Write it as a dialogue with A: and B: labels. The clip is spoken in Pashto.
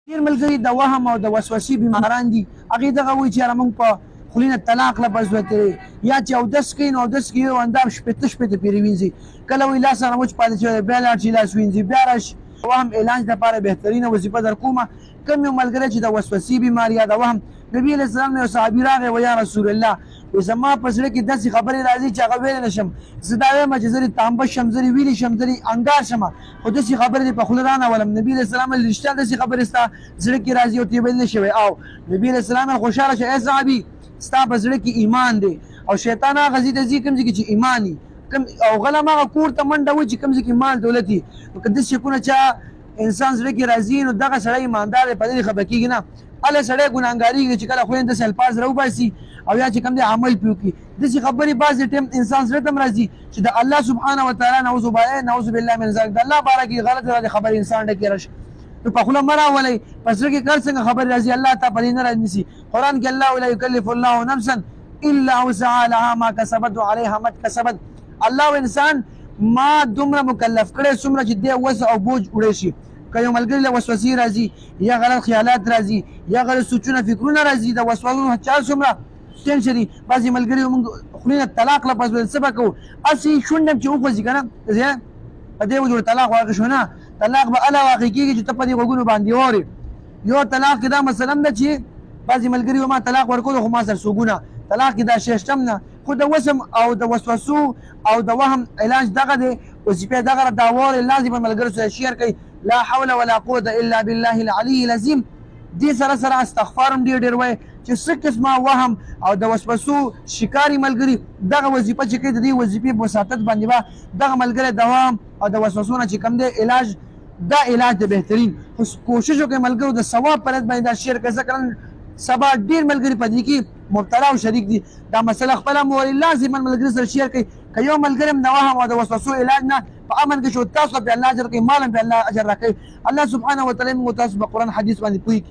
A: ډېر ملګري د وهم او د وسوسې بیماران دي. هغې دغه وایي چې یاره موږ په خولې نه طلاق لفظ وتلی یا چې اودس کوي نو اودس کې یو اندام شپېته شپېته پېرې وینځي. کله وایي لاس رانه وچ پاتې شوی بیا لاړ شي لاس وینځي بیا راشي. وهم علاج دپاره بهترینه وظیفه در کومه. کوم یو ملګری چې د وسوسې بیمار یا د وهم، نبي علیه السلام نه یو صحابي راغی و یا رسول الله وایي زما په زړه کې داسې خبرې راځي چې هغه ویلی نه شم. زه دا وایم چې زه دې تانبه شم، زه دې ویلې شم، زه دې انګار شم، خو داسې خبرې دې په خوله رانولم. نبي علیه السلام ویل رښتیا داسې خبرې ستا زړه کې راځي او ته یې ویل نه شوی. او نبي علیه السلام ویل خوشحاله شه ای صحابي، ستا په زړه کې ایمان دی او شیطان هغه ځای ته ځي کوم ځای کې چې ایمان وي، او غلم هغه کور ته منډه وي چې کوم ځای کې مال دولت وي. نو که داسې شکونه چا انسان زړه کې راځي نو دغه سړی ایماندار دی، په دې خفه کېږي نه. هله سړی ګناهګارېږي چې کله خولې نه داسې الفاظ راوباسي او یا چې کوم دی عمل پرې وکړي. داسې خبرې بعضې ټایم انسان زړه ته هم راځي چې د الله سبحانه وتعالی نعوذ بالله من ذلک د الله باره کې غلطې خبرې انسان ډکې راشي. نو په خوله مه راولئ، په زړه کې کار څنګه خبرې راځي الله ته په دې نه رانیسي. قرآن کې الله لا یکلف الله نفسا الا وسعها لها ما کسبت وعلیها ما اکتسبت. الله انسان ما دومره مکلف کړی څومره چې دی وس او بوج وړی شي. که یو ملګري له وسوسې راځي یا غلط خیالات راځي یا غلط سوچونه فکرونه راځي، د وسوسو چال څومره ټینشن دي. بعضې ملګري موږ خولې نه طلاق لفظ ویل څه به کوو، هسې شونډ هم چې وخوځي که نه په دې وجوړ طلاق واقع شو. نه، طلاق به هله واقع کېږي چې ته په دې غوږونو باندې واورې. یو طلاق کې دا مثلا ده چې بعضې ملګري ما طلاق ورکولو خو ما سره څوګونه طلاق کې دا شیشتم نه، خو د وسم او د وسوسو او د وهم علاج دغه دی. وظیفې دغه دا واورې لازم ملګرو سره شیر کوي. لا حول ولا قوة الا بالله العلي العظیم. دې سره سره استغفار هم ډېر وایي چې څه قسمه وهم او د وسوسو شکاري ملګري دغه وظیفه چې کوي د دې وظیفې په وساطت باندې به دغه ملګری د وهم او د وسوسو نه چې کوم دی علاج دا علاج د بهترین. خو کوشش وکړئ ملګرو د ثواب په رد باندې دا شیر کوي، ځکه نن سبا ډېر ملګري په دې کې مبتلا او شریک دي. دا مسله خپله مورې لازما ملګري سره شیر کوي. که یو ملګری هم د وهم او د وسوسو علاج نه په امن کې شو، تاسو به الله اجر کوي، مال هم به الله اجر راکوي. الله سبحانه وتعالی موږ تاسو په قرآن حدیث باندې پوهیږي.